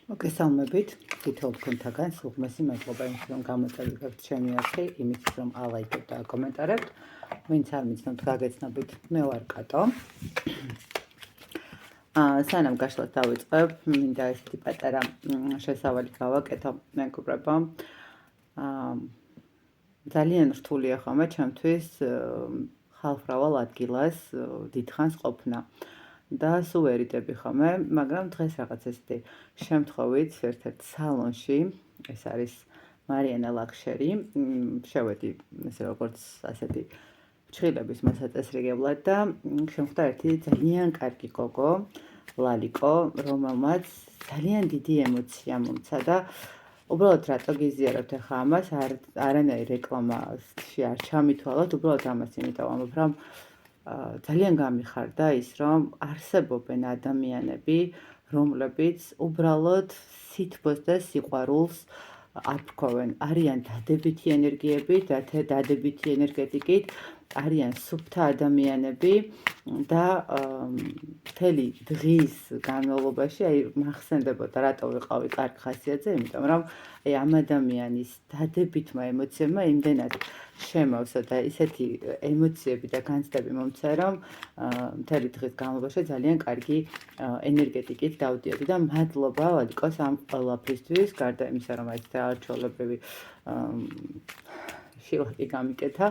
მოგესალმებით, თითოეულ თქვენთაგან სულხმესი მადლობა იმის, რომ გამოწვევთ ჩემი არხი, იმის, რომ ალაიქებთ და აკომენტარებთ. ვინც არ მიცნობთ, გაგეცნობით, მე ვარ კატო. სანამ გაშლას დავიწყებ, მინდა ესეთი პატარა შესავალი გავაკეთო, მეგობრებო. ძალიან რთულია ხომ ჩემთვის ხალხმრავალ ადგილას დიდხანს ყოფნა. და სულ ვერიდები ხომე, მაგრამ დღეს რაღაც ესეთი შემთხვევით ერთ-ერთ სალონში, ეს არის მარიანა ლაქშერი, შევედი ესე როგორც ასეთი ფრჩხილების მოსაწესრიგებლად და შემხვდა ერთი ძალიან კარგი გოგო, ლალიკო, რომელმაც ძალიან დიდი ემოცია მომცა და უბრალოდ რატო გიზიარებთ ახლა ამას, არანაირი რეკლამაში არ ჩამითვალოთ, უბრალოდ ამას იმიტომ ამბობ, რომ ძალიან გამიხარდა ის, რომ არსებობენ ადამიანები, რომლებიც უბრალოდ სითბოს და სიყვარულს აფრქვევენ. არიან დადებითი ენერგიებით, დადებითი ენერგეტიკით, არიან სუფთა ადამიანები და მთელი დღის განმავლობაში მახსენდებოდა, რატო ვიყავი კარგ ხასიათზე, იმიტომ რომ ამ ადამიანის დადებითმა ემოციებმა იმდენად შემავსა და ისეთი ემოციები და განცდები მომცა, რომ მთელი დღის განმავლობაში ძალიან კარგი ენერგეტიკით დავდიოდი და მადლობა ლალიკოს ამ ყველაფრისთვის, გარდა იმისა, რომ აი არჩეულებრივი შილაკი გამიკეთა,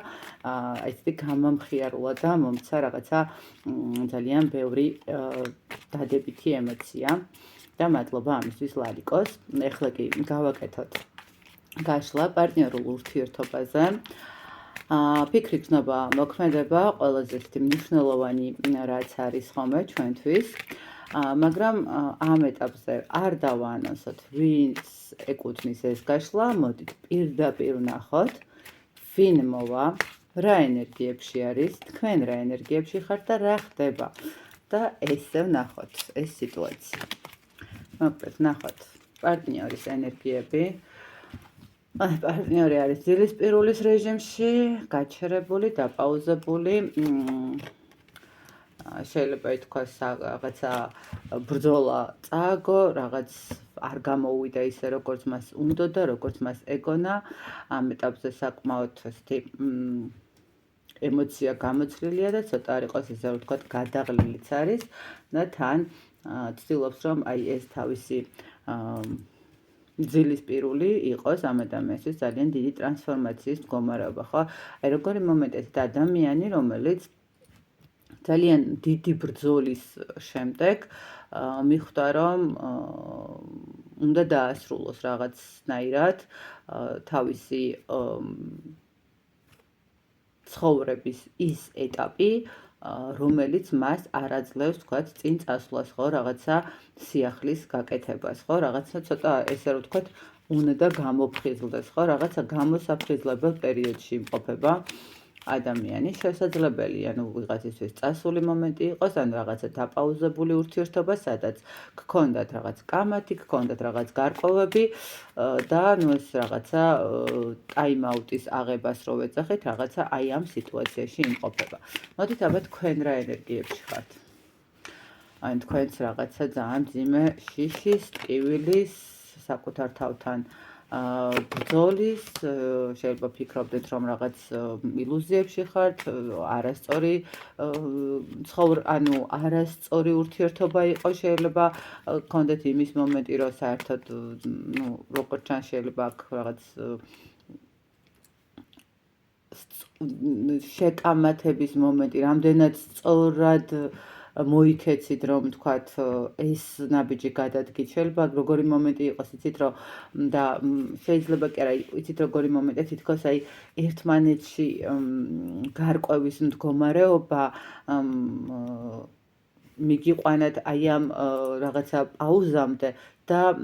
ესეთი გამამხიარულა და მომცა რაღაცა ძალიან ბევრი დადებითი ემოცია და მადლობა ამისთვის ლალიკოს. ეხლა კი გავაკეთოთ გაშლა პარტნიორულ ურთიერთობაზე. ფიქრი გრძნობა მოქმედება ყველაზე მნიშვნელოვანი რაც არის ხოლმე ჩვენთვის, მაგრამ ამ ეტაპზე არ დავაანონსოთ, ვინც ეკუთვნის ეს გაშლა, მოდით პირდაპირ ვნახოთ, ვინ მოვა, რა ენერგიებში არის, თქვენ რა ენერგიებში ხართ და რა ხდება და ესე ვნახოთ ეს სიტუაცია. მოკლედ ვნახოთ პარტნიორის ენერგიები. პარტნიორი არის ძილისპირულის რეჟიმში, გაჩერებული, დაპაუზებული, შეიძლება ითქვას რაღაცა ბრძოლა წააგო, რაღაც არ გამოუვიდა ისე, როგორც მას უნდოდა, როგორც მას ეგონა, ამ ეტაპზე საკმაოდ ესეთი ემოცია გამოცვლილია და ცოტა არ იყოს ესე რომ ვთქვათ გადაღლილიც არის და თან ცდილობს რომ აი ეს თავისი ძილისპირული იყოს ამ ადამიანისთვის ძალიან დიდი ტრანსფორმაციის მდგომარეობა, ხო? აი როგორი მომენტით ადამიანი, რომელიც ძალიან დიდი ბრძოლის შემდეგ მიხვდა, რომ უნდა დაასრულოს რაღაცნაირად თავისი ცხოვრების ის ეტაპი, რომელიც მას არ აძლევს, თქვათ, წინ წასვლას, ხო, რაღაცა სიახლის გაკეთებას, ხო, რაღაცა ცოტა ესე რომ ვთქვათ, უნდა გამოფხიზლდეს, ხო, რაღაცა გამოსაფხიზლებელ პერიოდში იმყოფება ადამიანი, შესაძლებელია, ვიღაცისთვის წასული მომენტი იყოს, ან რაღაცა დაპაუზებული ურთიერთობა, სადაც გქონდათ რაღაც კამათი, გქონდათ რაღაც გარკვევები და ეს რაღაცა ტაიმ-აუტის აღებას რო ვეძახით, რაღაცა აი ამ სიტუაციაში იმყოფება. მოდით აბა თქვენ რა ენერგიებში ხართ? აი თქვენს რაღაცა ძალიან მძიმე შიშის, ტკივილის, საკუთარ თავთან ბრძოლის, შეიძლება ფიქრობდეთ, რომ რაღაც ილუზიებში ხართ, არასწორი ანუ არასწორი ურთიერთობა იყო, შეიძლება გქონდეთ იმის მომენტი, რომ საერთოდ, როგორც ჩანს, შეიძლება აქ რაღაც შეკამათების მომენტი, რამდენად სწორად მოიქეცით, რომ თქვათ ეს ნაბიჯი გადადგით, შეიძლება როგორი მომენტი იყოს, იცით რომ და შეიძლება კი არა, იცით როგორი მომენტი, თითქოს აი ერთმანეთში გარკვევის მდგომარეობა მიგიყვანათ აი ამ რაღაცა პაუზამდე და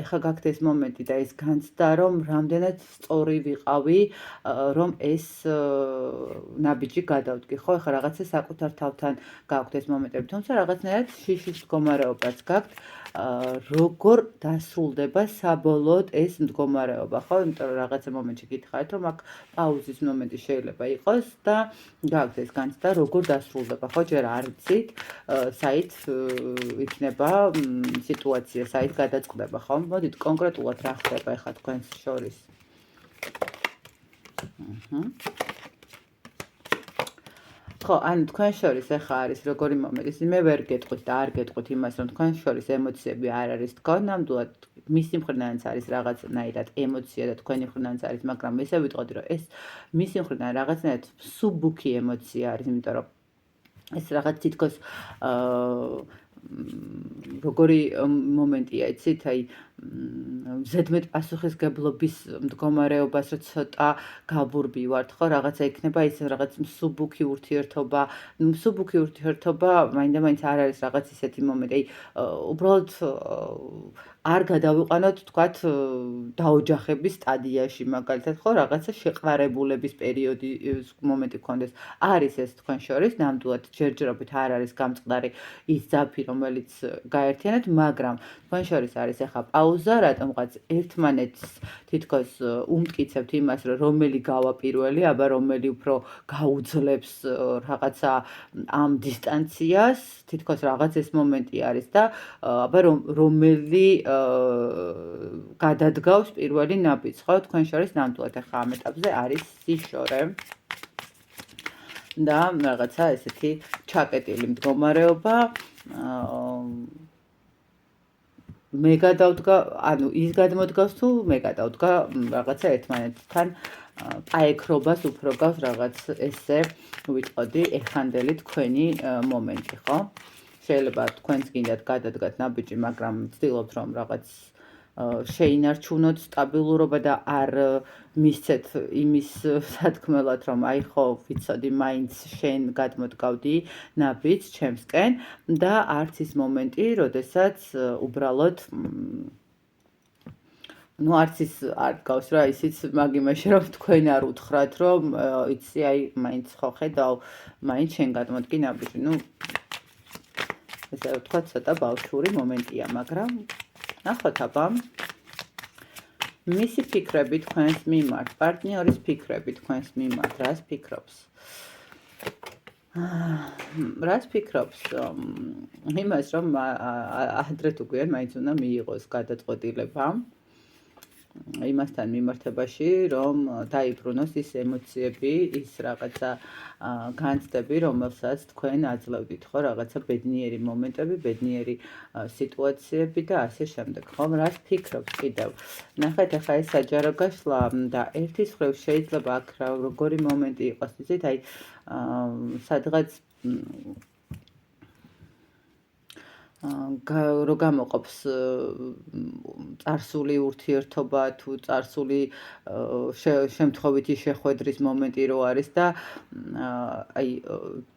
ეხლა გაქვთ ეს მომენტი და ეს განცდა, რომ რამდენად სწორი ვიყავი, რომ ეს ნაბიჯი გადავდგი, ხო? ეხლა რაღაცა საკუთარ თავთან გაქვთ ეს მომენტები, თუმცა რაღაცნაირად შიშის მდგომარეობაც გაქვთ, როგორ დასრულდება საბოლოოდ ეს მდგომარეობა, ხო? იმიტომ რომ რაღაცა მომენტში გითხარით, რომ აქ პაუზის მომენტი შეიძლება იყოს და გაქვთ ეს განცდა, როგორ დასრულდება, ხო? ჯერ არ იცით, საით იქნება სიტუაცია, საით გადაწყდება, ხო? მოდით კონკრეტულად რა ხდება ახლა თქვენს შორის. ხო, ანუ თქვენ შორის ახლა არის როგორი მომენტი, მე ვერ გეტყვით და არ გეტყვით იმას, რომ თქვენ შორის ემოციები არ არის თქო, ნამდვილად მისი მხრიდანაც არის რაღაცნაირად ემოცია და თქვენი მხრიდანაც არის, მაგრამ ესე ვიტყოდი, რომ ეს მისი მხრიდან რაღაცნაირად სუბუქი ემოცია არის, იმიტომ რომ ეს რაღაც თითქოს როგორი მომენტია, იცით, აი ზედმეტ პასუხისგებლობის მდგომარეობას რო ცოტა გაბურბივართ, ხო, რაღაცა იქნება ის რაღაც სუბუქი ურთიერთობა, სუბუქი ურთიერთობა მაინდა-მაინც არ არის რაღაც ისეთი მომენტი, აი უბრალოდ არ გადავიყვანოთ, თქვათ, დაოჯახების სტადიაში, მაგალითად, ხო, რაღაცა შეყვარებულების პერიოდი მომენტი გქონდეს. არის ეს თქვენ შორის, ნამდვილად ჯერჯერობით არ არის გამწყდარი ის ძაფი, რომელიც გაერთიანეთ, მაგრამ თქვენ შორის არის ახლა პაუზა, რატომღაც ერთმანეთს თითქოს უმტკიცებთ იმას, რომ რომელი გავა პირველი, აბა რომელი უფრო გაუძლებს რაღაცა ამ დისტანციას, თითქოს რაღაც ეს მომენტი არის და აბა რომელი გადადგავს პირველი ნაბიჯს, ხო? თქვენ შორის ნამდვილად ახლა ამ ეტაპზე არის სიშორე. და რაღაცა ესეთი ჩაკეტილი მდგომარეობა. მე გადავდგა, ანუ ის გადმოდგავს თუ მე გადავდგა რაღაცა ერთმანეთთან პაექრობას უფრო გავს რაღაც ესე ვიტყოდი ეხანდელი თქვენი მომენტი, ხო? შეიძლება თქვენც გინდათ გადადგათ ნაბიჯი, მაგრამ ვცდილობთ რომ რაღაც შეინარჩუნოთ სტაბილურობა და არ მისცეთ იმის სათქმელად, რომ აი ხო, ვიცოდი, მაინც შენ გადმოდგავდი ნაბიჯს ჩემსკენ და არც ის მომენტი, როდესაც უბრალოდ არც ის არ დგავს რა, ისიც მაგ იმაში, რომ თქვენ არ უთხრათ, რომ იცი, აი, მაინც ხო ხედავ, მაინც შენ გადმოდგი ნაბიჯი. ესე ვთქვათ, ცოტა ბავშვური მომენტია, მაგრამ ნახოთ აბა მისი ფიქრები თქვენს მიმართ, პარტნიორის ფიქრები თქვენს მიმართ, რას ფიქრობს? რას ფიქრობს? იმას, რომ ადრე თუ გვიან მაინც უნდა მიიღოს გადაწყვეტილება იმასთან მიმართებაში, რომ დაიბრუნოს ის ემოციები, ის რაღაცა განცდები, რომელსაც თქვენ აძლევდით, ხო, რაღაცა ბედნიერი მომენტები, ბედნიერი სიტუაციები და ასე შემდეგ, ხო? რას ფიქრობს კიდევ? ნახეთ, ახლა ეს საჯარო გაშლა და ერთის მხრივ შეიძლება აქ როგორი მომენტი იყოს, იცით, აი სადღაც რო გამოყოფს წარსული ურთიერთობა თუ წარსული შემთხვევითი შეხვედრის მომენტი რო არის და აი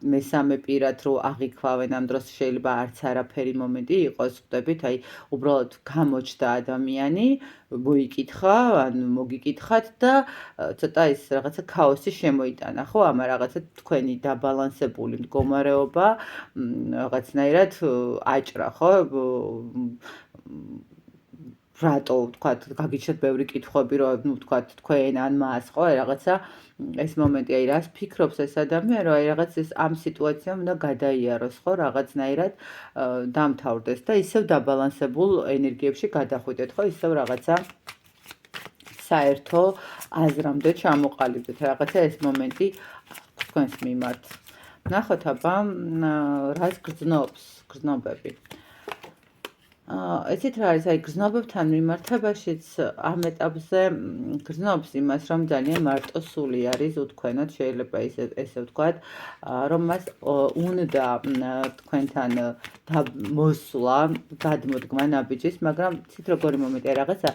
მესამე პირად რო აღიქვავენ ამ დროს შეიძლება არც არაფერი მომენტი იყოს, ხვდებით, აი უბრალოდ გამოჩნდა ადამიანი, მოიკითხა, ან მოგიკითხათ და ცოტა ის რაღაცა ქაოსი შემოიტანა, ხო, ამა რაღაცა თქვენი დაბალანსებული მდგომარეობა რაღაცნაირად აჭრა, ხო? რატო, ვთქვათ, გაგიჩნდათ ბევრი კითხვები, რომ ვთქვათ, თქვენ ან მას, ხო, რაღაცა ეს მომენტი, აი რას ფიქრობს ეს ადამიანი, რომ აი რაღაც ეს ამ სიტუაციამ უნდა გადაიაროს, ხო, რაღაცნაირად დამთავრდეს და ისევ დაბალანსებულ ენერგიებში გადახვიდეთ, ხო, ისევ რაღაცა საერთო აზრამდე ჩამოყალიბდეთ, რაღაცა ეს მომენტი თქვენს მიმართ. ნახოთ აბა რას გრძნობები. იცით რა არის, აი გრძნობებთან მიმართებაშიც ამ ეტაპზე გრძნობს იმას, რომ ძალიან მარტოსული არის უთქვენოთ, შეიძლება ესე ვთქვათ, რომ მას უნდა თქვენთან მოსვლა, გადმოდგმა ნაბიჯის, მაგრამ იცით როგორი მომენტია, რაღაცა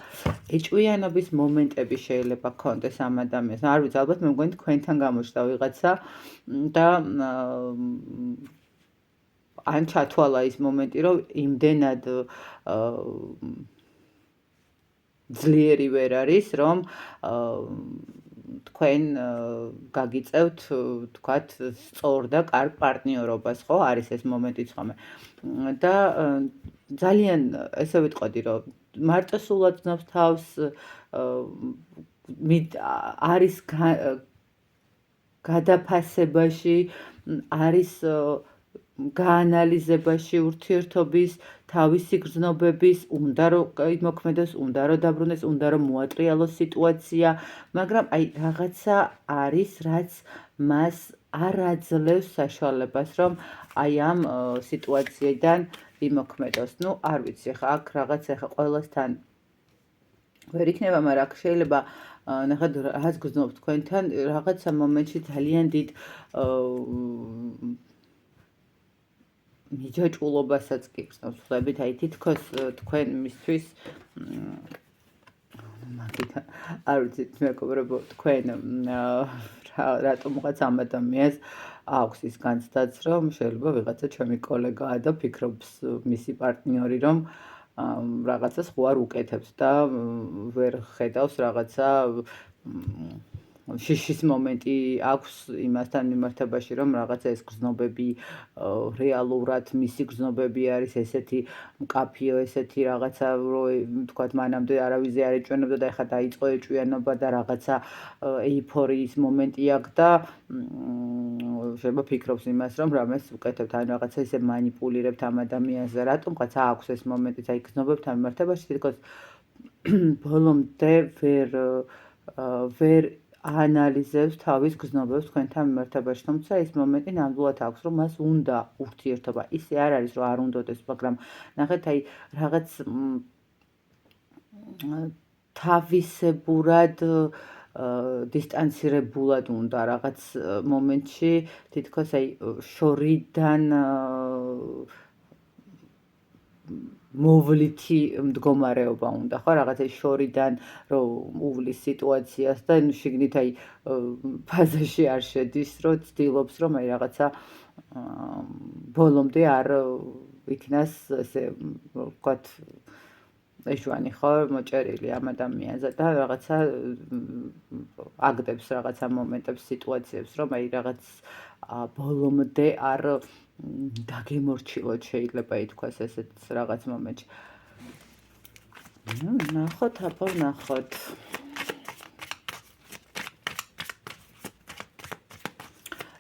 ეჭვიანობის მომენტები შეიძლება გქონდეს ამ ადამიანს. არ ვიცი, ალბათ მე მგონი თქვენთან გამოჩნდა ვიღაცა და ან ჩათვალა ის მომენტი, რომ იმდენად ძლიერი ვერ არის, რომ თქვენ გაგიწევთ თქვათ სწორ და კარგ პარტნიორობას, ხო? არის ეს მომენტიც ხომ. და ძალიან ესე ვიტყოდი, რომ მარტოსულად ძნობს თავს, არის გადაფასებაში, არის გაანალიზებაში ურთიერთობის, თავისი გრძნობების, უნდა რომ მოქმედოს, უნდა რომ დაბრუნდეს, უნდა რომ მოატრიალოს სიტუაცია, მაგრამ აი რაღაცა არის, რაც მას არ აძლევს საშუალებას, რომ აი ამ სიტუაციიდან იმოქმედოს. ნუ არ ვიცი, ხა აქ რაღაცა ხა ყველასთან ვერ იქნება, მაგრამ აქ შეიძლება ნახეთ რაც გრძნობთ თქვენთან, რაღაცა მომენტში ძალიან დიდ მიჯაჭვულობასაც კი გრძნობს, ხვდებით, აი თითქოს თქვენ მისთვის მაგითა არ ვიცით მეგობრებო, თქვენ რატომღაც ამ ადამიანს აქვს ის განცდაც, რომ შეიძლება ვიღაცა ჩემი კოლეგაა და ფიქრობს მისი პარტნიორი, რომ რაღაცას ხო არ უკეთებს და ვერ ხედავს რაღაცა შიშის მომენტი აქვს იმასთან მიმართებაში, რომ რაღაცა ეს გრძნობები რეალურად მისი გრძნობები არის ესეთი მკაფიო, ესეთი რაღაცა, რომ თქვათ მანამდე არავიზე არ ეჭვენებდა და ეხლა დაიწყო ეჭვიანობა და რაღაცა ეიფორიის მომენტი აქვს და შეიძლება ფიქრობს იმას, რომ რამეს უკეთებთ, ან რაღაცა ისე მანიპულირებთ ამ ადამიანს და რატომღაც აქვს ეს მომენტიც, აი გრძნობებთან მიმართებაში თითქოს ბოლომდე ვერ აანალიზებს თავის გრძნობებს თქვენთან მიმართებაში, თუმცა ის მომენტი ნამდვილად აქვს, რომ მას უნდა ურთიერთობა. ისე არ არის, რომ არ უნდოდეს, მაგრამ ნახეთ, აი რაღაც თავისებურად დისტანცირებულად უნდა რაღაც მომენტში თითქოს აი შორიდან მოვლითი მდგომარეობა უნდა, ხო, რაღაცა შორიდან რომ უვლის სიტუაციას და შიგნით აი ფაზაში არ შედის, რომ ცდილობს, რომ აი რაღაცა ბოლომდე არ იქნას ესე ვთქვათ ეშვანი ხო მოჭერილი ამ ადამიანზე და რაღაცა აგდებს რაღაცა მომენტებს, სიტუაციებს, რომ აი რაღაც ბოლომდე არ დაგემორჩილოთ შეიძლება ითქვას ესეთ რაღაც მომენტში. ნუ ნახოთ, აბა ვნახოთ.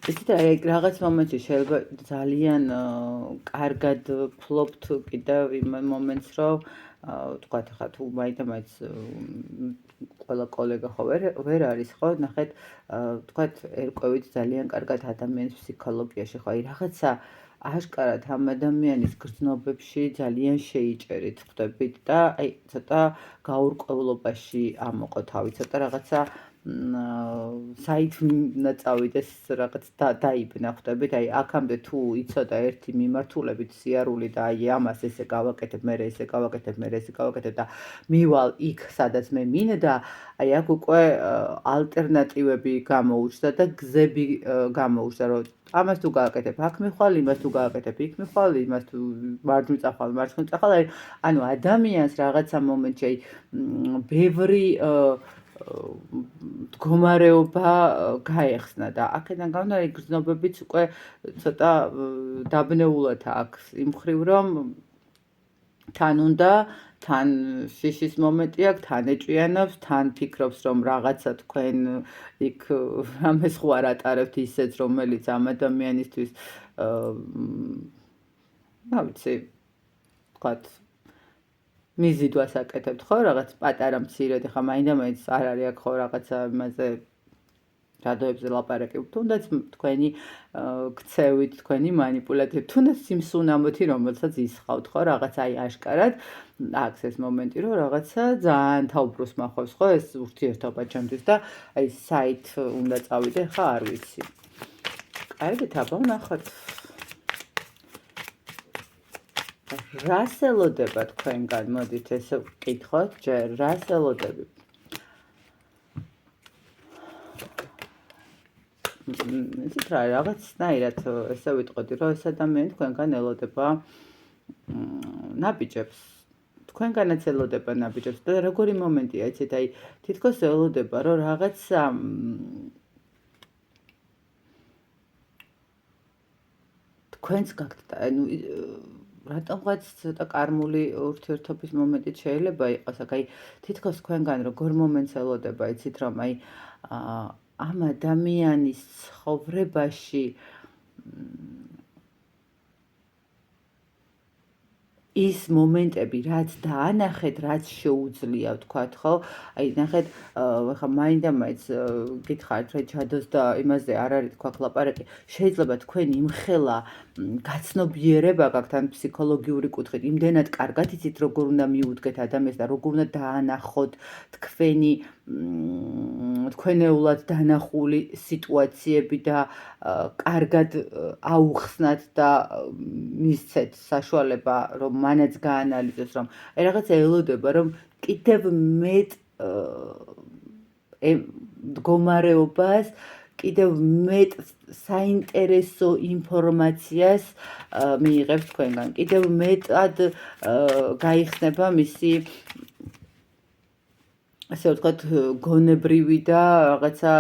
იცით, აი რაღაც მომენტში შეიძლება ძალიან კარგად ფლობთ კიდევ იმ მომენტს, რომ თქვათ ხა თუ მაინც ყველა კოლეგა ხო ვერ არის, ხო? ნახეთ, თქვათ ერკვევით ძალიან კარგად ადამიანის ფსიქოლოგიაში, ხო? აი რაღაცა აშკარად ამ ადამიანის გრძნობებში ძალიან შეიჭერით, ხვდებით და აი ცოტა გაურკვევლობაში ამოყო თავი, ცოტა რაღაცა საით უნდა წავიდეს რაღაც დაიბნა, ხვდებით, აი აქამდე თუ იცოდა ერთი მიმართულებით სიარული და აი ამას ესე გავაკეთებ, მე ესე გავაკეთებ, მე ესე გავაკეთებ და მივალ იქ, სადაც მე მინდა, აი აქ უკვე ალტერნატივები გამოუჩნდა და გზები გამოუჩნდა, რომ ამას თუ გააკეთებ, აქ მიხვალ, იმას თუ გააკეთებ, იქ მიხვალ, იმას თუ მარჯვნივ წახვალ, მარცხნივ წახვალ, ანუ ადამიანს რაღაცა მომენტში აი ბევრი მდგომარეობა გაეხსნა და აქედან გამომდინარე გრძნობებიც უკვე ცოტა დაბნეულად აქვს იმ მხრივ, რომ თან უნდა, თან შიშის მომენტი აქვს, თან ეჭვიანობს, თან ფიქრობს, რომ რაღაცა თქვენ იქ რამეს ხო არ ატარებთ ისეც, რომელიც ამ ადამიანისთვის რა ვიცი, ვთქვათ მიზიდვას აკეთებთ, ხო, რაღაც პატარა მცირედ, ხა მაინდა-მაინც არ არის აქ ხო რაღაცა იმაზე რადოებზე ლაპარაკობთ, თუნდაც თქვენი ქცევით, თქვენი მანიპულაციით, თუნდაც სიმსუნამოთი, რომელსაც ისხავთ, ხო, რაღაც აი აშკარად აქვს ეს მომენტი, რომ რაღაცა ძალიან თავბრუსს მახავს, ხო, ეს ურთიერთობა ჩემთვის და აი საით უნდა წავიდე, ხა არ ვიცი. კარგით, აბა ვნახოთ. რას ელოდება თქვენგან, მოდით ესე ვკითხოთ, ჯერ რას ელოდებით? იცით რა, რაღაცნაირად ესე ვიტყოდი, რომ ეს ადამიანი თქვენგან ელოდება ნაბიჯებს. თქვენგანაც ელოდება ნაბიჯებს და როგორი მომენტია იცით, აი თითქოს ელოდება, რომ რაღაცა თქვენც გაქვთ, ანუ რატომღაც ცოტა კარმული ურთიერთობის მომენტიც შეიძლება იყოს, აქ აი თითქოს თქვენგან როგორ მომენტს ელოდება, იცით, რომ აი ამ ადამიანის ცხოვრებაში ის მომენტები, რაც დაანახეთ, რაც შეუძლია ვთქვათ, ხო? აი ნახეთ, ახლა მაინდა-მაინც გითხარით, რა ჯადოს და იმაზე არ არის თქვა ლაპარაკი. შეიძლება თქვენ იმხელა გაცნობიერება გაქვთ ან ფსიქოლოგიური კუთხით, იმდენად კარგად იცით, როგორ უნდა მიუდგეთ ადამიანს და როგორ უნდა დაანახოთ თქვენი თქვენეულად დანახული სიტუაციები და კარგად აუხსნათ და მისცეთ საშუალება, რომ მანაც გაანალიზოს, რომ აი რაღაცა ელოდება, რომ კიდევ მეტ მდგომარეობას, კიდევ მეტ საინტერესო ინფორმაციას მიიღებს თქვენგან, კიდევ მეტად გაიხსნება მისი ასე ვთქვათ, გონებრივი და რაღაცა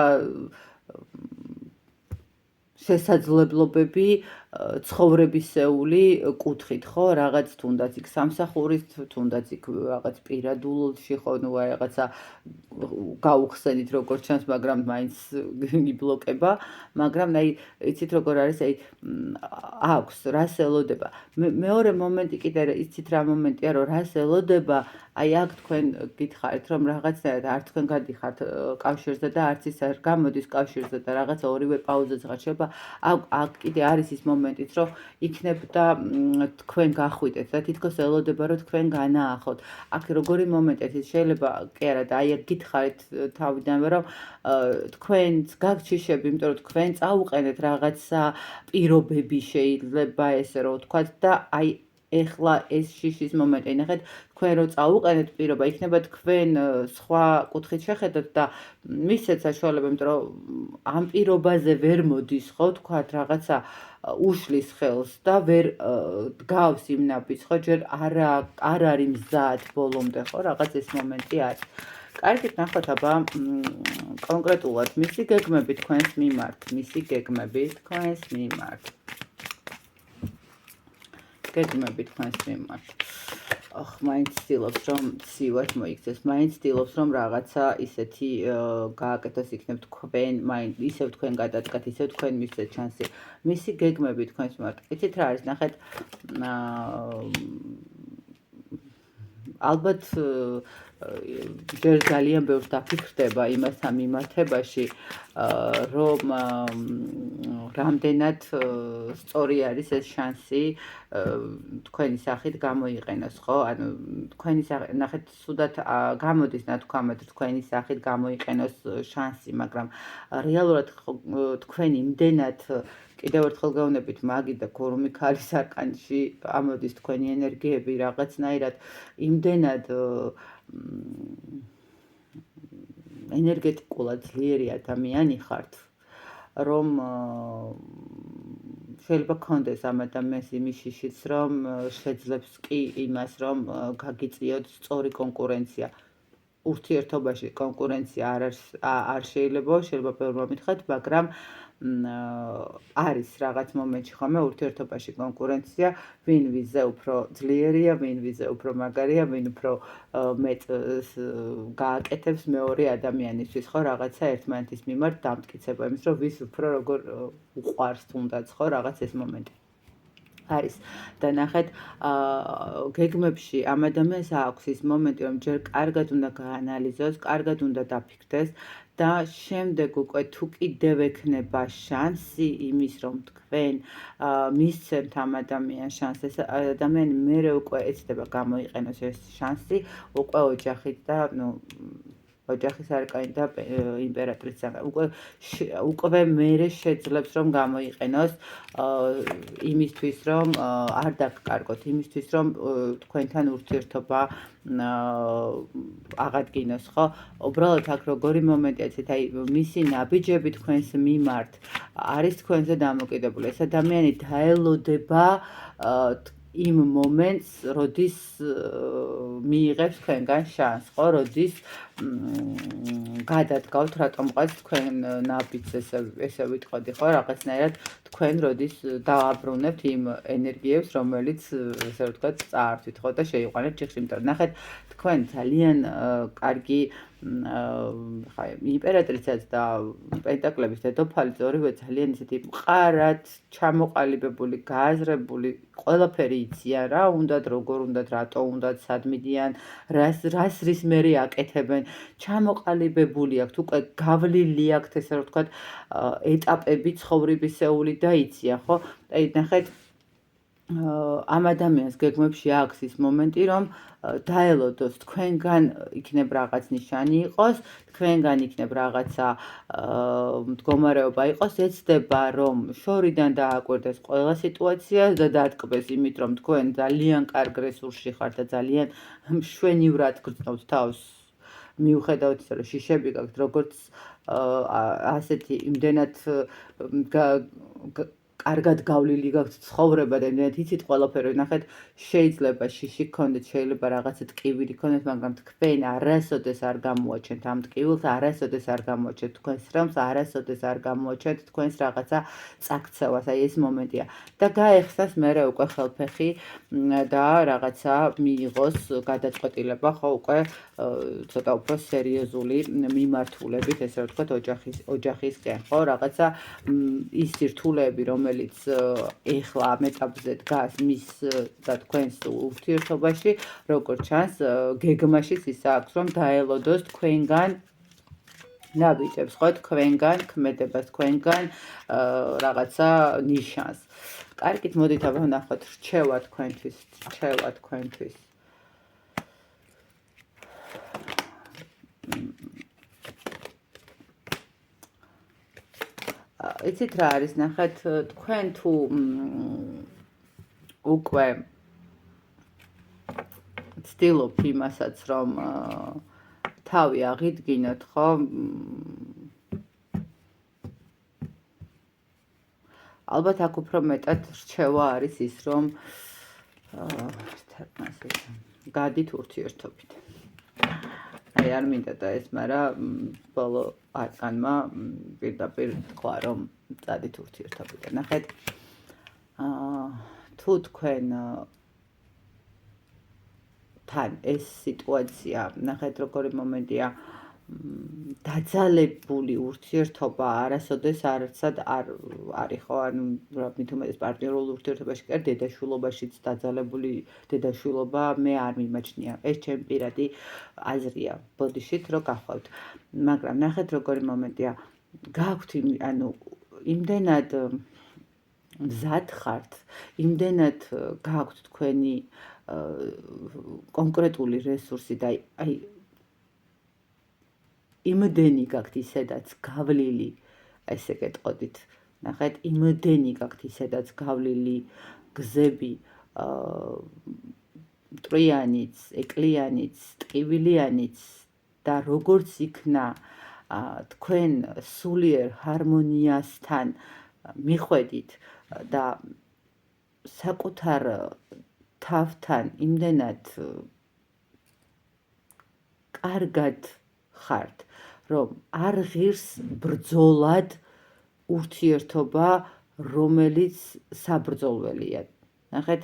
შესაძლებლობები ცხოვრებისეული კუთხით, ხო? რაღაც თუნდაც იქ სამსახურის, თუნდაც იქ რაღაც პირადულში, ხო, ნუ აი რაღაცა გაუხსენით როგორც ჩანს, მაგრამ მაინც იბლოკება, მაგრამ აი იცით როგორ არის, აი აქვს რას ელოდება. მეორე მომენტი კიდე იცით რა მომენტია, რომ რას ელოდება, აი აქ თქვენ გითხარით, რომ რაღაცნაირად არ თქვენ გადიხართ კავშირზე და არც ის არ გამოდის კავშირზე და რაღაცა ორივე პაუზაზე ხარშება, აქ კიდე არის ის მომენტიც, რომ იქნებდა თქვენ გახვიდეთ და თითქოს ელოდება, რომ თქვენ განაახოთ. აქ როგორი მომენტია, შეიძლება კი არა და აი აქ გითხარით თავიდანვე, რომ თქვენც გაქვთ შიშები, იმიტომ რომ თქვენ წაუყენეთ რაღაცა პირობები შეიძლება ესე რომ ვთქვათ და აი ეხლა ეს შიშის მომენტი, ნახეთ, თქვენ რო წაუყენეთ პირობა, იქნება თქვენ სხვა კუთხით შეხედოთ და მისცეთ საშუალება, იმიტომ რომ ამ პირობაზე ვერ მოდის, ხო, თქვათ, რაღაცა უშლის ხელს და ვერ დგავს იმ ნაბიჯს, ხო, ჯერ არ არის მზად ბოლომდე, ხო, რაღაც ეს მომენტი არის. კარგით, ნახოთ, აბა კონკრეტულად მისი გეგმები თქვენს მიმართ, მისი გეგმები თქვენს მიმართ. გეგმები თქვენს მიმართ. მაინც ცდილობს, რომ ცივად მოიქცეს, მაინც ცდილობს, რომ რაღაცა ისეთი გააკეთოს, იქნებ თქვენ, მაინც ისევ თქვენ გადადგათ, ისევ თქვენ მისცეთ შანსი. მისი გეგმები თქვენს მიმართ. იცით რა არის, ნახეთ, ალბათ ჯერ ძალიან ბევრს დაფიქრდება იმასთან მიმართებაში, რომ რამდენად სწორი არის ეს შანსი თქვენი სახით გამოიყენოს, ხო? ანუ თქვენი სახით, ნახეთ, სუდად გამოდის ნათქვამად თქვენი სახით გამოიყენოს შანსი, მაგრამ რეალურად თქვენ იმდენად კიდევ ერთხელ გეუბნებით, მაგი და ქურუმი ქალის არკანში ამოდის თქვენი ენერგიები რაღაცნაირად იმდენად ენერგეტიკულად ძლიერი ადამიანი ხართ, რომ შეიძლება გქონდეს ამ ადამიანს იმის შიშიც, რომ შეძლებს კი იმას, რომ გაგიწიოთ სწორი კონკურენცია. ურთიერთობაში კონკურენცია არ შეიძლება ბევრმა მითხრათ, მაგრამ არის რაღაც მომენტში ხომ ურთიერთობაში კონკურენცია, ვინ ვიზე უფრო ძლიერია, ვინ ვიზე უფრო მაგარია, ვინ უფრო მეტ გააკეთებს მეორე ადამიანისთვის, ხო, რაღაცა ერთმანეთის მიმართ დამტკიცება იმის, რომ ვის უფრო როგორ უყვარს თუნდაც, ხო, რაღაც ეს მომენტი არის და ნახეთ, გეგმებში ამ ადამიანს აქვს ის მომენტი, რომ ჯერ კარგად უნდა გაანალიზოს, კარგად უნდა დაფიქრდეს და შემდეგ უკვე თუ კიდევ ექნება შანსი იმის, რომ თქვენ მისცემთ ამ ადამიანს შანსს, ეს ადამიანი მერე უკვე ეცდება გამოიყენოს ეს შანსი, უკვე ოჯახით და ოჯახის არკანი და იმპერატრიცა უკვე მერე შეძლებს, რომ გამოიყენოს იმისთვის, რომ არ დაგკარგოთ, იმისთვის, რომ თქვენთან ურთიერთობა აღადგინოს, ხო? უბრალოდ აქ როგორი მომენტია, იცით, აი მისი ნაბიჯები თქვენს მიმართ არის თქვენზე დამოკიდებული. ეს ადამიანი დაელოდება იმ მომენტს, როდის მიიღებს თქვენგან შანსს, ხო, როდის გადადგავთ რატომღაც თქვენ ნაბიჯს ესე ვიტყოდი, ხო, რაღაცნაირად თქვენ როდის დააბრუნებთ იმ ენერგიებს, რომელიც ესე ვთქვათ, წაართვით, ხო და შეიყვანეთ ჭიხში, იმიტომ რომ ნახეთ, თქვენ ძალიან კარგი ხა იმპერატრიცაც და პენტაკლების დედოფალიც ორივე ძალიან ისეთი მყარად ჩამოყალიბებული, გააზრებული, ყველაფერი იციან რა უნდათ, როგორ უნდათ, რატო უნდათ, სად მიდიან, რას რის მერე აკეთებენ, ჩამოყალიბებული აქვთ, უკვე გავლილი აქვთ, ესე რომ ვთქვათ, ეტაპები ცხოვრებისეული და იციან, ხო? აი ნახეთ ამ ადამიანს გეგმებში აქვს ის მომენტი, რომ დაელოდოს თქვენგან იქნებ რაღაც ნიშანი იყოს, თქვენგან იქნებ რაღაცა მდგომარეობა იყოს, ეცდება რომ შორიდან დააკვირდეს ყველა სიტუაცია და დატკბეს იმით, რომ თქვენ ძალიან კარგ რესურსში ხართ და ძალიან მშვენივრად გრძნობთ თავს. მიუხედავად ისა, რომ შიშები გაქვთ, როგორც ასეთი იმდენად კარგად გავლილი გაქვთ ცხოვრება და იმდენად იცით ყველაფერი, ნახეთ, შეიძლება შიში გქონდეთ, შეიძლება რაღაცა ტკივილი გქონდეთ, მაგრამ თქვენ არასოდეს არ გამოაჩენთ ამ ტკივილს, არასოდეს არ გამოაჩენთ თქვენს რამს, არასოდეს არ გამოაჩენთ თქვენს რაღაცა წაქცევას, აი ეს მომენტია. და გაეხსნას მერე უკვე ხელფეხი და რაღაცა მიიღოს გადაწყვეტილება, ხო, უკვე ცოტა უფრო სერიოზული მიმართულებით, ესე რომ ვთქვათ, ოჯახისკენ, ხო, რაღაცა ის სირთულეები, რომელიც ეხლა ამ ეტაპზე დგას მის და თქვენს ურთიერთობაში, როგორც ჩანს, გეგმაშიც ის აქვს, რომ დაელოდოს თქვენგან ნაბიჯებს, ხო, თქვენგან ქმედებას, თქვენგან რაღაცა ნიშანს. კარგით, მოდით აბა ვნახოთ რჩევა თქვენთვის, რჩევა თქვენთვის. იცით რა არის, ნახეთ, თქვენ თუ უკვე ცდილობთ იმასაც, რომ თავი აღიდგინოთ, ხო? ალბათ აქ უფრო მეტად რჩევა არის ის, რომ გადით ურთიერთობით. აი არ მინდა და ეს, მაგრამ ბოლო არკანმა პირდაპირ თქვა, რომ წადით ურთიერთობიდან. ნახეთ, თუ თქვენ თან ეს სიტუაცია, ნახეთ როგორი მომენტია, დაძალებული ურთიერთობა არასოდეს არცად არ არის, ხო, ანუ მით უმეტეს პარტნიორულ ურთიერთობაში კი არ დედაშვილობაშიც დაძალებული დედაშვილობა მე არ მიმაჩნია. ეს ჩემი პირადი აზრია. ბოდიშით რომ გახვალთ. მაგრამ ნახეთ როგორი მომენტია, გაქვთ ანუ იმდენად მზად ხართ, იმდენად გაქვთ თქვენი კონკრეტული რესურსი და აი იმდენი გაქვთ ისედაც გავლილი, ესე გეტყოდით, ნახეთ, იმდენი გაქვთ ისედაც გავლილი გზები, მტრიანიც, ეკლიანიც, ტკივილიანიც და როგორც იქნა თქვენ სულიერ ჰარმონიასთან მიხვედით და საკუთარ თავთან იმდენად კარგად ხართ, რომ არ ღირს ბრძოლად ურთიერთობა, რომელიც საბრძოლველია. ნახეთ,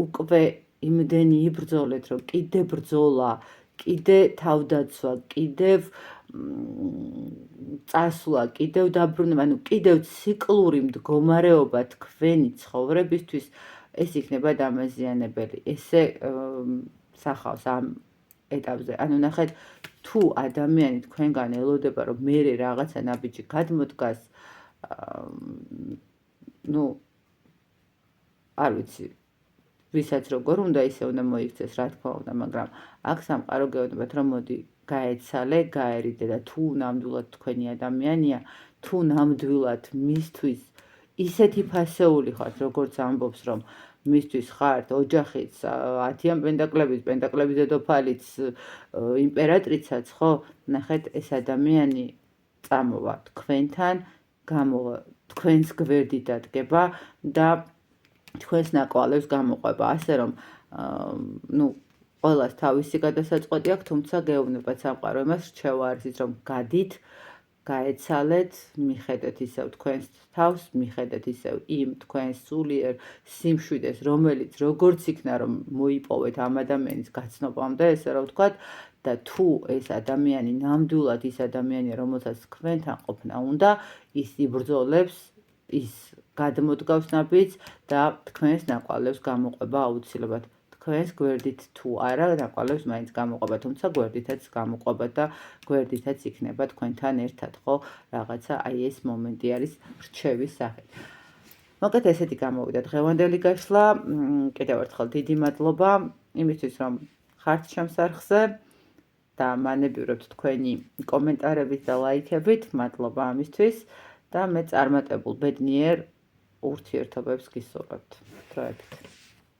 უკვე იმდენი იბრძოლეთ, რომ კიდე ბრძოლა, კიდე თავდაცვა, კიდევ წასვლა, კიდევ დაბრუნება, ანუ კიდევ ციკლური მდგომარეობა თქვენი ცხოვრებისთვის, ეს იქნება დამაზიანებელი. ესე სახავს ამ ეტაპზე. ანუ ნახეთ, თუ ადამიანი თქვენგან ელოდება, რომ მერე რაღაცა ნაბიჯი გადმოდგას, ნუ არ ვიცი, ვისაც როგორ უნდა ისე უნდა მოიქცეს, რა თქმა უნდა, მაგრამ აქ სამყარო გეუბნებათ, რომ მოდი გაეცალე, გაერიდე და თუ ნამდვილად თქვენი ადამიანია, თუ ნამდვილად მისთვის ისეთი ფასეული ხართ, როგორც ამბობს, რომ მისთვის ხართ ოჯახიც, 10-იან პენტაკლების დედოფალიც, იმპერატრიცაც, ხო? ნახეთ, ეს ადამიანი წამოვა თქვენთან, გამოვა თქვენს გვერდით დადგება და თქვენს ნაკვალევს გამოყვება, ასე რომ ნუ ყველას თავისი გადასაწყვეტი აქვს, თუმცა გეუბნებათ სამყარო იმას, რჩევა არის ის, რომ გადით, გაეცალეთ, მიხედეთ ისევ თქვენს თავს, მიხედეთ ისევ იმ თქვენს სულიერ სიმშვიდეს, რომელიც როგორც იქნა, რომ მოიპოვეთ ამ ადამიანის გაცნობამდე, ესე რომ ვთქვათ, და თუ ეს ადამიანი ნამდვილად ის ადამიანია, რომელსაც თქვენთან ყოფნა უნდა, ის იბრძოლებს, ის გადმოდგავს ნაბიჯს და თქვენს ნაკვალევს გამოყვება აუცილებლად. თქვენს გვერდით თუ არა, ნაკვალევს მაინც გამოყვება, თუმცა გვერდითაც გამოყვება და გვერდითაც იქნება თქვენთან ერთად, ხო? რაღაცა აი ეს მომენტი არის რჩევის სახით. მოკლედ ესეთი გამოვიდა დღევანდელი გაშლა. კიდევ ერთხელ დიდი მადლობა იმისთვის, რომ ხართ ჩემს არხზე და მანებივრებთ თქვენი კომენტარებით და ლაიქებით. მადლობა ამისთვის და მე წარმატებულ ბედნიერ ურთიერთობებს გისურვებთ. დროებით.